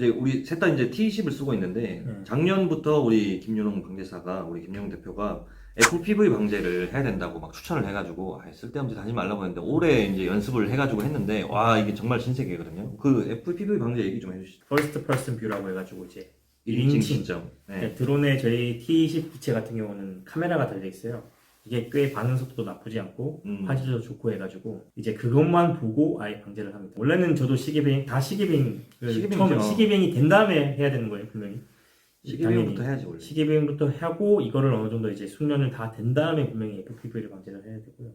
이제 우리 셋 다 이제 T20을 쓰고 있는데 작년부터 우리 김윤홍 방제사가 우리 김윤홍 대표가 FPV 방제를 해야 된다고 막 추천을 해가지고 쓸데없이 하지 말라고 했는데 올해 이제 연습을 해가지고 했는데 와 이게 정말 신세계거든요. 그 FPV 방제 얘기 좀 해주시죠. 퍼스트 퍼슨 뷰라고 해가지고 이제 1인칭 1인칭. 시점. 네. 드론에 저희 T20 기체 같은 경우는 카메라가 달려 있어요. 이게 꽤 반응 속도도 나쁘지 않고 화질도 좋고 해가지고 이제 그것만 보고 아예 방제를 합니다. 원래는 저도 시계비행 다 시계비행을 처음에 시계비행이 된 다음에 해야 되는 거예요 분명히. 시계비행부터 해야지 원래. 시계비행부터 하고 이거를 어느 정도 이제 숙련을 다 된 다음에 분명히 FPV를 방제를 해야 되고요.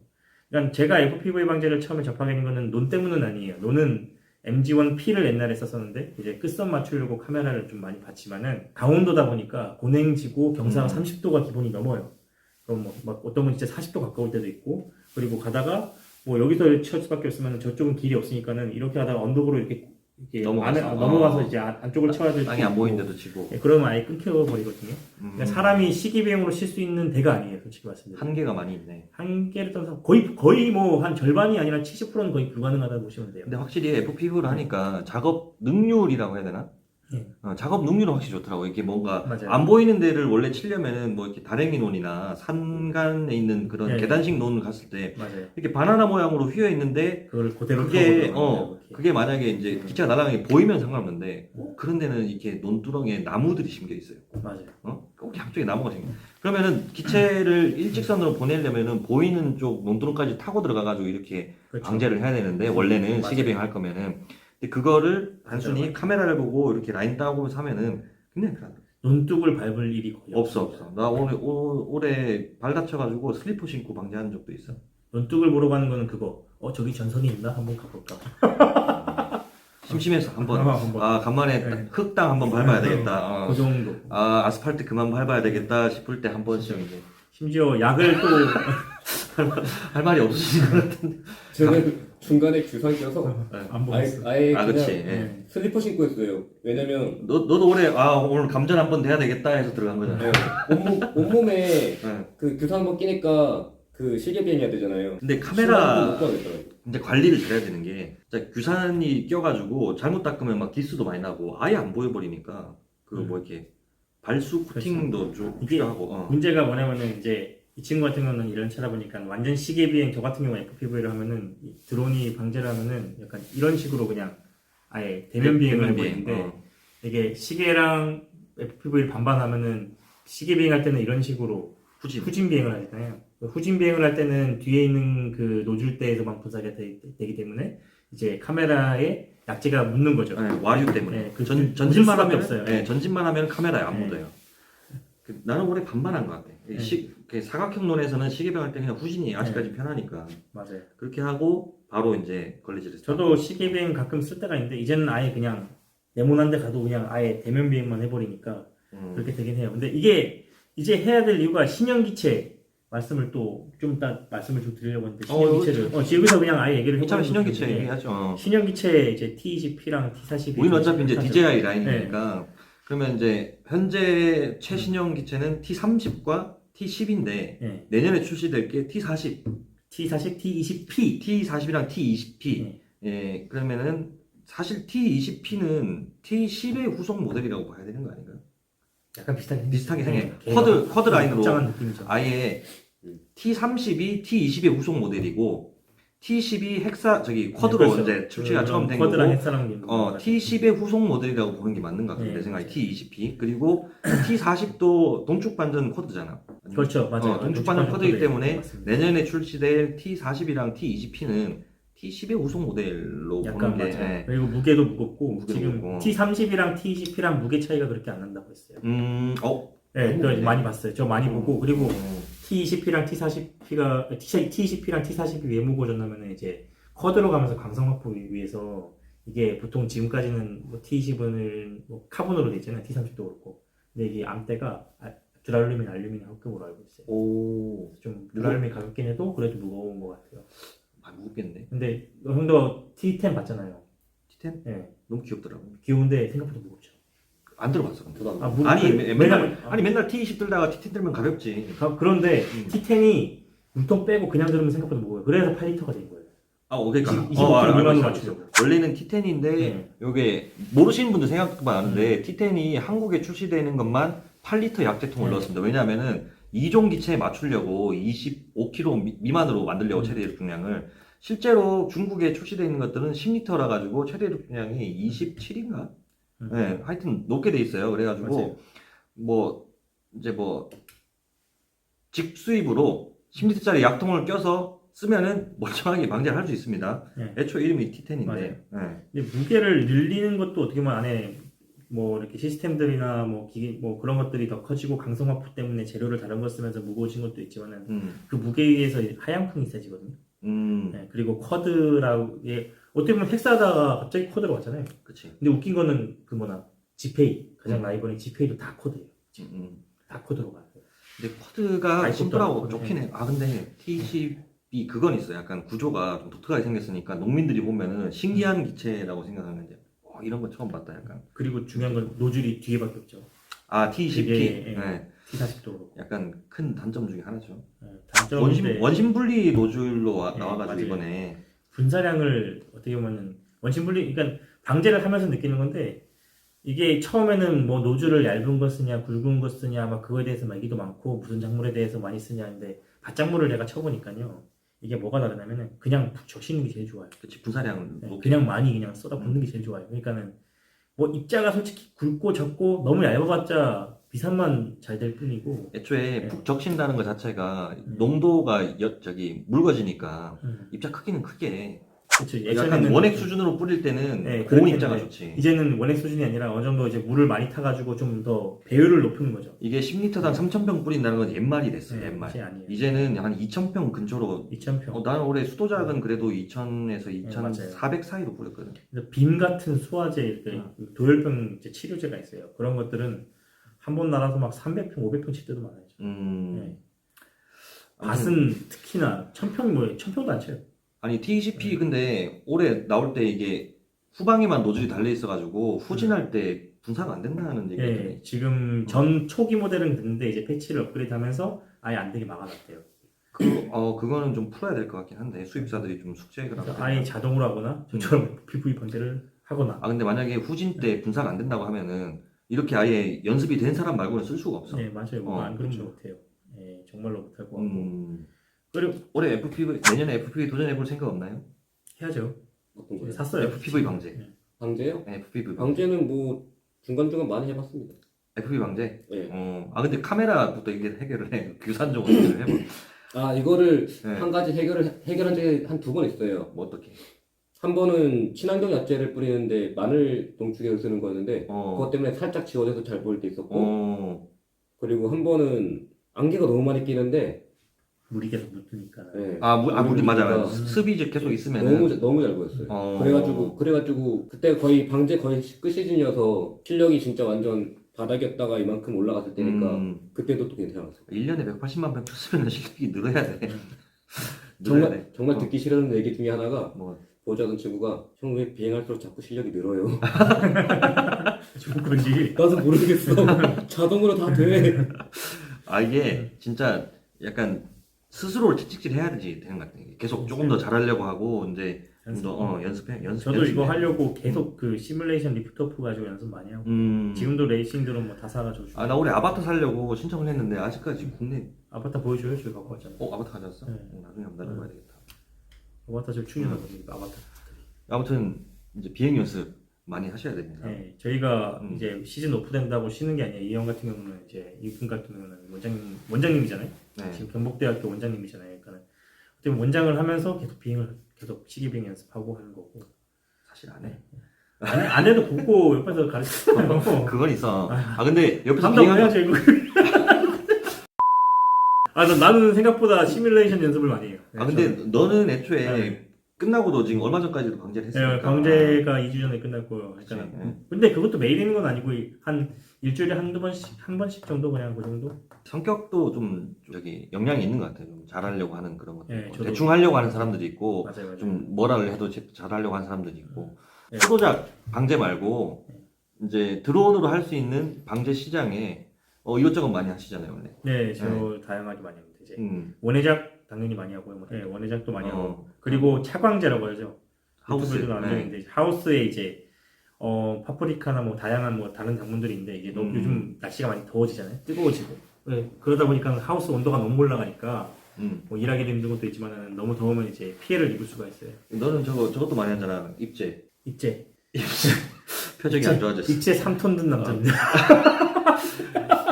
그러니까 제가 FPV 방제를 처음에 접하게 된 거는 논 때문은 아니에요. 논은 MG1P를 옛날에 썼었는데 이제 끝선 맞추려고 카메라를 좀 많이 봤지만은 강원도다 보니까 고냉지고 경사가 30도가 기본이 넘어요. 그럼 막 어떤 건 진짜 40도 가까울 때도 있고 그리고 가다가 뭐 여기서 칠 수밖에 없으면 저쪽은 길이 없으니까는 이렇게 하다가 언덕으로 이렇게 넘어가서 이제 안쪽을 쳐야 될 땅이 안 보이는데도 치고. 네, 그러면 아예 끊겨버리거든요. 그러니까 사람이 시기비행으로 칠 수 있는 데가 아니에요, 솔직히 말씀드리면. 한계가 많이 있네. 한계를 떠나서 거의 뭐 한 절반이 아니라 70%는 거의 불가능하다고 보시면 돼요. 근데 확실히 FPV를 하니까 작업 능률이라고 해야 되나? 네. 작업 능률은 확실히 좋더라고. 이게 뭔가 맞아요. 안 보이는 데를 원래 치려면은 뭐 이렇게 다랭이 논이나 산간에 있는 그런 네. 계단식 논을 갔을 때 맞아요. 이렇게 바나나 모양으로 휘어 있는데 그걸 그대로 그게 타고 그게 만약에 이제 기체가 날아가는 게 보이면 상관없는데 그런 데는 이렇게 논두렁에 나무들이 심겨 있어요. 맞아요. 꼭 양쪽에 나무가 생겨. 그러면은 기체를 일직선으로 보내려면은 보이는 쪽 논두렁까지 타고 들어가가지고 이렇게 그렇죠. 방제를 해야 되는데 원래는 맞아요. 시계비행 할 거면은 근데 그거를 단순히 카메라를 보고 이렇게 라인 따고 하면은 굉장히 편하다. 논둑을 밟을 일이 거의 없어. 나 올해 발 다쳐가지고 슬리퍼 신고 방제한 적도 있어. 논둑을 보러 가는 거는 그거. 저기 전선이 있나? 한번 가볼까? 심심해서 한번 한번. 간만에 네. 흑당 한번 밟아야 되겠다. 그 정도. 아스팔트 그만 밟아야 되겠다 싶을 때 한 번씩 이제 심지어 약을 또 할 말이 없으신 것 같은데. 저는 중간에 규상 껴서 안 먹었어요. 아예 아, 그냥 그치. 네. 슬리퍼 신고 했어요. 왜냐면 너도 올해 오늘 감전 한번 돼야 되겠다 해서 들어간 거잖아. 온몸에 네. 그 규상 한번 끼니까 그 시계비행 해야 되잖아요. 근데 못 카메라 구하겠더라고요. 근데 관리를 잘해야 되는 게 진짜 규산이 껴가지고 잘못 닦으면 막 기스도 많이 나고 아예 안 보여버리니까 그 뭐 이렇게 발수 코팅도 좀 이게 필요하고. 문제가 뭐냐면은 이제 이 친구 같은 경우는 이런 찾아보니까 완전 시계비행 저 같은 경우 FPV를 하면은 이 드론이 방제를 하면은 약간 이런 식으로 그냥 아예 대면 비행을 해버리는데 이게 시계랑 FPV를 반반하면은 시계비행 할 때는 이런 식으로 후진 비행을 하잖아요. 후진 비행을 할 때는 뒤에 있는 그 노즐대에서만 분사가 되기 때문에 이제 카메라에 약재가 묻는 거죠. 네, 와류 때문에. 네, 그 전진만 하면 없어요. 네, 전진만 하면 카메라에 안 네. 묻어요. 나는 올해 반반한 것 같아. 네. 사각형 논에서는 시계병 할 때 그냥 후진이 아직까지 편하니까 맞아요. 그렇게 하고 바로 이제 걸레질을. 저도 시계비행 가끔 쓸 때가 있는데 이제는 아예 그냥 네모난 데 가도 그냥 아예 대면 비행만 해버리니까 그렇게 되긴 해요. 근데 이게 이제 해야 될 이유가 신형기체 말씀을 또 좀 이따 말씀을 좀 드리려고 했는데 신형기체를 여기서 그냥 아예 얘기를 참 신형기체 싶은데 얘기하죠. 신형기체 이제 T20P랑 T40이 우리는 어차피 이제 DJI 라인이니까 그러면 이제 현재 최신형 기체는 T30과 T10인데 네. 내년에 출시될 게 T40, T40, T20P T40이랑 T20P. 예, 그러면은 사실 T20P는 T10의 후속 모델이라고 봐야 되는 거 아닌가요? 약간 비슷하게 생겨. 네, 쿼드 라인으로 복잡한 느낌이죠. 아예 T30이 T20의 후속 모델이고 T10이 쿼드로 그렇죠. 이제 출시가 처음 된 거고 쿼드랑 헥사랑 T10의 후속 모델이라고 보는 게 맞는 것 같아요. 내 생각에 T20P 그리고 T40도 동축 반전 쿼드잖아. 그렇죠, 맞아요. 동축 반전 쿼드이기 때문에 맞습니다. 내년에 출시될 T40이랑 T20P는 T10의 후속 모델로 약간 보는 게 맞아요. 그리고 무게도 무겁고 무게도 지금 무겁고. T30이랑 T20P랑 무게 차이가 그렇게 안 난다고 했어요. 네, 저 많이 봤어요. 저 많이 보고 그리고 T20P랑 T20P랑 T40이 왜 무거워졌냐면 이제 쿼드로 가면서 강성 확보를 위해서 이게 보통 지금까지는 뭐 T20은 뭐 카본으로 돼 있잖아요. T30도 그렇고. 근데 이게 암대가 드라룰루민, 알루미늄 합금으로 알고 있어요. 좀 드라룰루민 가볍긴 해도 그래도 무거운 것 같아요. 무겁겠네. 근데 형도 T10 봤잖아요. T10? 네. 너무 귀엽더라고. 귀여운데 생각보다 무겁죠. 안 들어봤어. 근데. 저도 안 맨날 T20 들다가 T10 들면 가볍지. 그런데 T10이 물통 빼고 그냥 들으면 생각보다 무거워요. 그래서 8리터가 된 거예요. 그러니까 25kg 미만으로 맞추려고. 원래는 T10인데 요게 모르시는 분들 생각보다 많은데 T10이 한국에 출시되는 것만 8리터 약제통을 넣었습니다. 왜냐하면은 2종 기체에 맞추려고 25kg 미만으로 만들려고 최대 이륙 중량을. 실제로 중국에 출시되어 있는 것들은 10리터라 가지고 최대 이륙 중량이 27인가? 네, 하여튼 높게 돼 있어요. 그래가지고 맞아요. 이제 직수입으로 10리터짜리 약통을 껴서 쓰면은 멀쩡하게 방제를 할 수 있습니다. 네. 애초 이름이 T10인데. 맞아요. 네. 근데 무게를 늘리는 것도 어떻게 보면 안에 뭐 이렇게 시스템들이나 뭐 기계 뭐 그런 것들이 더 커지고 강성화프 때문에 재료를 다른 걸 쓰면서 무거워진 것도 있지만은 그 무게에 의해서 하향풍이 세지거든요. 네, 그리고 쿼드라고 어떻게 보면 텍사다가 갑자기 쿼드로 왔잖아요. 그치. 근데 웃긴 거는 그 지페이 가장 라이벌인 지페이도 다 쿼드예요. 다 쿼드로 가요. 근데 쿼드가 아이콘도 좁더라고. 아니고, 좋긴 해. 근데 T20이 그건 있어. 약간 구조가 좀 독특하게 생겼으니까 농민들이 보면은 신기한 기체라고 생각하는데 이런 거 처음 봤다 약간. 그리고 중요한 건 노즐이 뒤에 바뀌었죠. T20P. 되게, 네. T40도 그렇고. 약간 큰 단점 중에 하나죠. 단점인데 원심 분리 노즐로 네, 나와가지고 맞아요. 이번에 분사량을 어떻게 보면은 원심 분리 그러니까 방제를 하면서 느끼는 건데 이게 처음에는 뭐 노즐을 얇은 거 쓰냐 굵은 거 쓰냐 막 그거에 대해서 막 얘기도 많고 무슨 작물에 대해서 많이 쓰냐는데 밭작물을 내가 쳐보니까요 이게 뭐가 다르냐면은 그냥 푹 적시는 게 제일 좋아요. 그치 분사량 네, 높게. 그냥 많이 그냥 쏟아 붓는 게 제일 좋아요. 그러니까는 뭐 입자가 솔직히 굵고 적고 너무 얇아봤자 비산만 잘 될 뿐이고 애초에 네. 푹 적신다는 것 자체가 농도가 묽어지니까 입자 크기는 크게. 그렇죠. 약간 예전에는 원액 수준으로 뿌릴 때는 네, 고온 그렇게 입자가 했는데 좋지. 이제는 원액 수준이 아니라 어느 정도 이제 물을 많이 타가지고 좀 더 배율을 높이는 거죠. 이게 10리터당 3,000병 뿌린다는 건 옛말이 됐어요. 네, 옛말. 이제 아니에요. 이제는 한 2,000병 근처로. 2,000평. 나는 올해 수도작은 그래도 2,000에서 맞아요. 2,400 사이로 뿌렸거든. 그래서 빔 같은 소화제 이렇게 도열병 이제 치료제가 있어요. 그런 것들은 한 번 날아서 막 300평, 500평 칠 때도 많아요. 네. 밭은 특히나 1,000평도 안 쳐요. 아니 T20P 근데 올해 나올 때 이게 후방에만 노즐이 달려 있어가지고 후진할 때 분사가 안 된다는 얘기가 있더니. 네, 지금 전 초기 모델은 됐는데 이제 패치를 업그레이드하면서 아예 안 되게 막아놨대요. 그거는 좀 풀어야 될 것 같긴 한데 수입사들이 좀 숙제를 하고. 아예 자동으로 하거나 저처럼 PV 방제를 하거나. 근데 만약에 후진 때 분사가 안 된다고 하면은 이렇게 아예 연습이 된 사람 말고는 쓸 수가 없어. 네, 맞아요. 안 그러면 그렇죠. 못해요. 네, 정말로 못할 것 같고. 그리고 올해 FPV 내년에 FPV 도전해볼 생각 없나요? 해야죠. 어떤 거요? 샀어요. FPV 방제. 네. 방제요? FPV 방제. 방제는 뭐 중간중간 많이 해봤습니다. FPV 방제? 네. 근데 카메라부터 이게 해결을 해. 규산적으로 해결을 해봐. 이거를 네. 한 가지 해결한 적이 한 두 번 있어요. 뭐 어떻게? 한 번은 친환경 야채를 뿌리는데 마늘 농축액을 쓰는 거였는데 그것 때문에 살짝 지워져서 잘 보일 때 있었고 그리고 한 번은 안개가 너무 많이 끼는데 물이 계속 묻으니까. 네. 물이 맞아. 그러니까 습이 이제 계속 있으면은 너무 잘 보였어요. 그래가지고 그때 거의 방제 거의 끝 시즌이어서 실력이 진짜 완전 바닥이었다가 이만큼 올라갔을 때니까 그때도 또 괜찮았어요. 1년에 180만 병 쳤으면 실력이 늘어야 돼. 정말 듣기 싫은 얘기 중에 하나가 뭐 보자던 친구가 형 왜 비행할수록 자꾸 실력이 늘어요? 좀 그런지. 나도 모르겠어. 자동으로 다 돼. 이게 진짜 약간 스스로를 채찍질 해야 되는 것 같아. 계속 조금 더 잘하려고 하고 이제 좀 더 연습해. 저도 이거 하려고 계속 그 시뮬레이션 리프트 오프 가지고 연습 많이 하고 지금도 레이싱들은 뭐 다 사가지고 나 올해 아바타 사려고 신청을 했는데 아직까지 국내 아바타 보여줘요? 저희 갖고 왔잖아요. 아바타 가져왔어? 네. 나중에 한번 날려봐야 되겠다. 아바타 저 충격받습니다. 아바타. 아무튼 이제 비행 연습 많이 하셔야 됩니다. 네, 저희가 이제 시즌 오프된다고 쉬는 게 아니에요. 이 형 같은 경우는 이제 이분 같은 경우는 원장님이잖아요. 네. 지금 경북대학교 원장님이잖아요. 그러니까 어떻게 보면 원장을 하면서 계속 시기 비행 연습하고 하는 거고. 사실 안 해. 안 해도 보고 옆에서 가르치잖아요. 그건 있어. 근데 옆에서 한다고 비행하면 해야죠 이거. 나는 생각보다 시뮬레이션 연습을 많이 해요. 근데 너는 애초에 네. 끝나고도 지금 얼마 전까지도 방제를 했으니까. 네, 방제가 2주 전에 끝났고요. 그러니까 근데 그것도 매일 있는 건 아니고 한 일주일에 한 번씩 정도 그냥 그 정도. 성격도 좀 영향이 있는 것 같아요. 좀 잘하려고 하는 그런 것도 네, 있고 저도 대충 하려고 하는 사람들이 있고 맞아요. 좀 뭐라를 해도 잘하려고 하는 사람들이 있고 네. 수도작 방제 말고 이제 드론으로 할 수 있는 방제 시장에 이것저것 많이 하시잖아요 원래. 네, 저 다양하게 많이 합니다. 이제 음. 원회작 당연히 많이 하고요. 뭐, 네, 원해작도 많이 어. 하고 그리고 차광제라고 하죠. 하우스. 유튜브에도 나온 적이 있는데 하우스에 이제 파프리카나 뭐 다양한 뭐 다른 작물들이 있는데 이게 너무 요즘 날씨가 많이 더워지잖아요. 뜨거워지고. 네, 그러다 보니까 하우스 온도가 너무 올라가니까 뭐 일하기도 힘든 것도 있지만 너무 더우면 이제 피해를 입을 수가 있어요. 너는 저것도 많이 하잖아. 입제. 입제. 표정이 안 좋아졌어. 입제 3톤 든 남자입니다.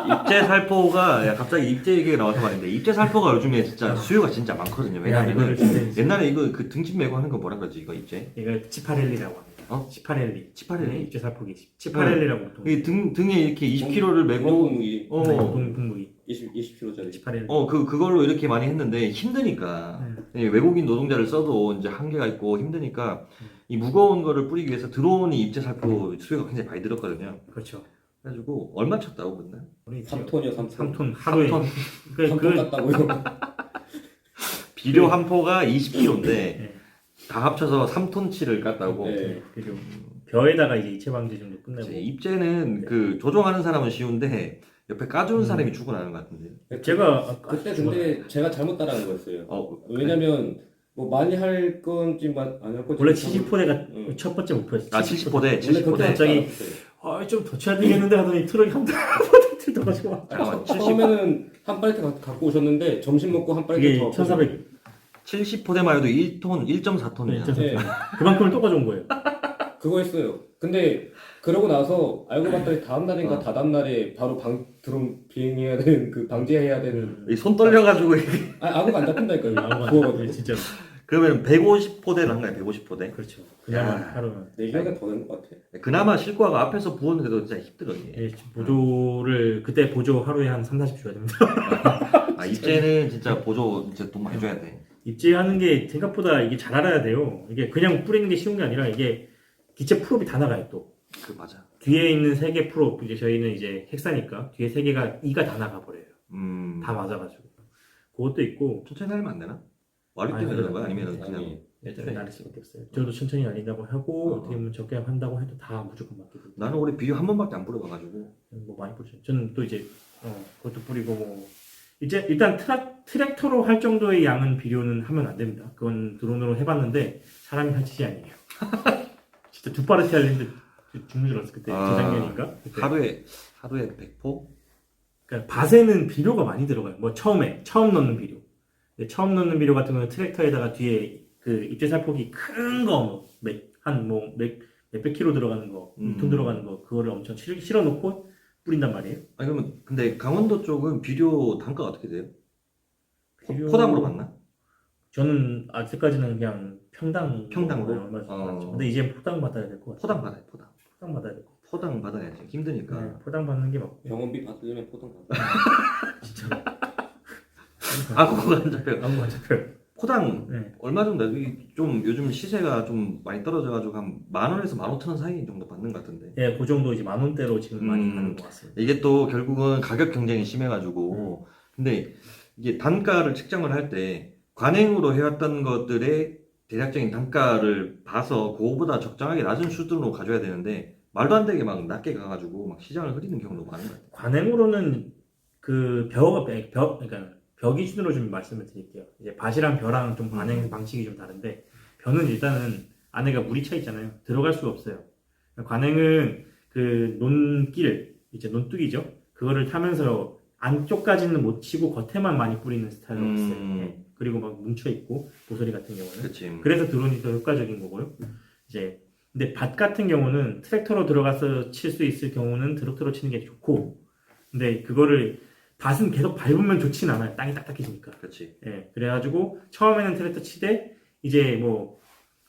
입제 살포가 갑자기 입제 얘기가 나와서 말인데 입제 살포가 요즘에 진짜 수요가 진짜 많거든요. 왜냐면 이거를 진짜 옛날에 이거 그 등짐 메고 하는 거 뭐라 그러지 이거 입제? 이거 치파렐리라고 합니다. 치파렐리. 치파렐리? 입제 살포기. 치파렐리라고 보통. 이 등에 이렇게 20kg를 메고 동무기 동무기. 20kg짜리. 치파렐리. 그걸로 이렇게 많이 했는데 힘드니까 외국인 노동자를 써도 이제 한계가 있고 힘드니까 이 무거운 거를 뿌리기 위해서 드론이 입제 살포 수요가 굉장히 많이 들었거든요. 그렇죠. 그래가지고 얼마 쳤다고 그랬나? 3톤이요, 3톤. 3톤 하루에. 3톤 같다고요? 비료 한 포가 20kg인데 다 합쳐서 3톤치를 깠다고. 네. 그리고 벼에다가 이제 이체 방지 정도 끝내고. 입제는 그 조종하는 사람은 쉬운데 옆에 까주는 사람이 죽어나는 것 같은데. 제가 그때 근데 제가 잘못 따라한 거였어요. 왜냐면 뭐 많이 할 건지 안 할 건지 원래 70포대가 첫 번째 목표였어요. 70포대. 갑자기 좀 더 쳐야 되겠는데 하더니 트럭이 한 포대 들어가지고. 처음에는 한 팔레트 갖고 오셨는데 점심 먹고 한 팔레트 더. 1,400. 70포대만 해도 1톤, 1.4톤이야. 네. 그만큼을 또 가져온 거예요. 그거 했어요. 근데 그러고 나서 알고 봤더니 다음 날인가 다다음 날에 바로 드론 비행해야 되는 그 방지해야 되는. 손 떨려가지고. 아구가 안 잡힌다니까요. 아무것도 진짜. 그러면 150포대 난가요? 150포대? 그렇죠. 그냥 하루는. 내 기억에 더 된 것 같아. 그나마 실과가 앞에서 부었는데도 진짜 힘들어. 예, 보조를 그때 보조 하루에 한 3-40 줘야 됩니다. 입제는 진짜 보조 진짜 돈 많이 줘야 돼. 입제하는 게 생각보다 이게 잘 알아야 돼요. 이게 그냥 뿌리는 게 쉬운 게 아니라 이게 기체 프롭이 다 나가요 또. 맞아. 뒤에 있는 3개 프롭 이제 저희는 이제 핵사니까 뒤에 3개가 이가 다 나가 버려요. 다 맞아가지고. 그것도 있고. 천천히 날리면 안 되나? 와리 때문에 그런 거야? 아니면 그냥 일단은 날릴 수밖에 없어요. 저도 천천히 날린다고 하고 어떻게 보면 적게 한다고 해도 다 무조건 맞게 돼요. 나는 올해 비료 한 번밖에 안 뿌려봐가지고 뭐 많이 뿌리죠. 저는 또 이제 그것도 뿌리고 뭐 이제 일단 트랙터로 할 정도의 양은 비료는 하면 안 됩니다. 그건 드론으로 해봤는데 사람이 할 짓이 아니에요. 진짜 두 파르티 하려는데 죽는 줄 알았어 그때. 재작년인가? 그때. 하루에 100포? 그러니까 밭에는 비료가 많이 들어가요. 뭐 처음 넣는 비료. 근데 처음 넣는 비료 같은 경우는 트랙터에다가 뒤에 그 입제 살포기 큰 거 몇백 킬로 들어가는 거, 2톤 들어가는 거 그거를 엄청 실어 놓고 뿌린단 말이에요. 아니 그러면 근데 강원도 쪽은 비료 단가가 어떻게 돼요? 포당으로 받나? 저는 아직까지는 그냥 평당으로? 얼마 받았죠. 근데 이제 포당 받아야 될 것 같아요. 포당 받아요. 포당 받아야 될 것 같아요. 포당 받아야지. 힘드니까. 네, 포당 받는 게 맞고. 병원비 받으려면 포당 받아. 진짜. 그거 안 잡혀요. 아무거 안 잡혀요. 포당 네. 얼마 정도? 좀 요즘 시세가 좀 많이 떨어져가지고 한 10,000원에서 15,000원 사이 정도 받는 것 같은데. 예, 그 정도 이제 10,000원대로 지금 많이 가는 것 같습니다. 이게 또 결국은 가격 경쟁이 심해가지고. 근데 이게 단가를 책정을 할 때 관행으로 해왔던 것들의 대략적인 단가를 봐서 그거보다 적정하게 낮은 수준으로 가져야 되는데 말도 안 되게 막 낮게 가가지고 막 시장을 흐리는 경우도 많은 것 같아요. 관행으로는 그 그러니까 벼 기준으로 좀 말씀을 드릴게요. 이제 밭이랑 벼랑 좀 관행 방식이 좀 다른데 벼는 일단은 안에가 물이 차 있잖아요. 들어갈 수가 없어요. 관행은 그 논길 이제 논뚝이죠. 그거를 타면서 안쪽까지는 못 치고 겉에만 많이 뿌리는 스타일로 있어요. 네. 그리고 막 뭉쳐 있고 모서리 같은 경우는. 그치. 그래서 드론이 더 효과적인 거고요. 이제 근데 밭 같은 경우는 트랙터로 들어가서 칠 수 있을 경우는 트랙터로 치는 게 좋고, 근데 그거를 밭은 계속 밟으면 좋진 않아요. 땅이 딱딱해지니까. 그렇지. 예, 그래가지고 처음에는 트랙터 치되 이제 뭐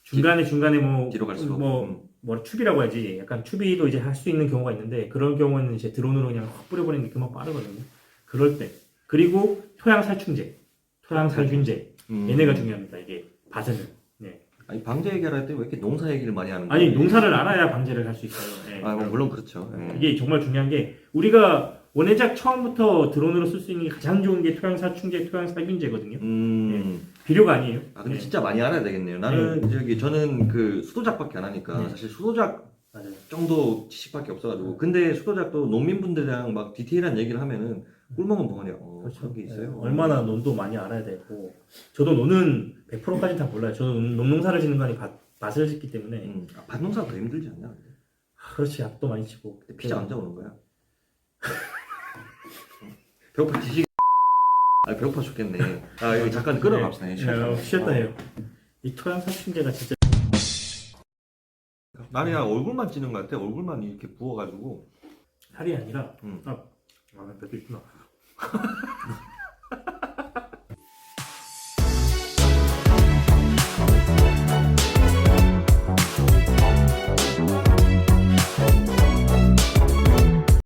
중간에 뭐 뒤로 갈수록 뭐 튜비라고 해야지. 약간 튜비도 이제 할 수 있는 경우가 있는데 그런 경우는 이제 드론으로 그냥 확 뿌려버리는 게 금방 빠르거든요. 그럴 때 그리고 토양 살충제, 토양 살균제 얘네가 중요합니다. 이게 밭에는. 네. 아니 방제 얘기할 때 왜 이렇게 농사 얘기를 많이 하는 거야? 아니 농사를 알아야 방제를 할 수 있어요. 네. 뭐 물론 그렇죠. 이게 정말 중요한 게 우리가 원해작 처음부터 드론으로 쓸 수 있는 게 가장 좋은 게 토양 살충제, 토양 살균제거든요. 네. 비료가 아니에요. 근데 네. 진짜 많이 알아야 되겠네요. 나는 저는 그 수도작밖에 안 하니까 사실 수도작 맞아요. 정도 지식밖에 없어가지고 근데 수도작도 농민분들이랑 막 디테일한 얘기를 하면은 꿀먹은 벙어리야. 그렇죠. 그런 게 있어요. 네, 얼마나 논도 많이 알아야 되고 저도 논은 100%까지는 다 몰라요. 저는 논농사를 짓는 거 아니 밭을 짓기 때문에 밭농사가 더 힘들지 않냐? 그렇지 약도 많이 치고 근데 피자 언제 오는 거야? 배고파 지시. 배고파 죽겠네. 여기 잠깐 끌어갑시다. 쉬었다 해요. 이 토양 살충제가 진짜 나는 그냥 얼굴만 찌는 것 같아. 얼굴만 이렇게 부어가지고. 살이 아니라 응. 아, 몇도 있구나.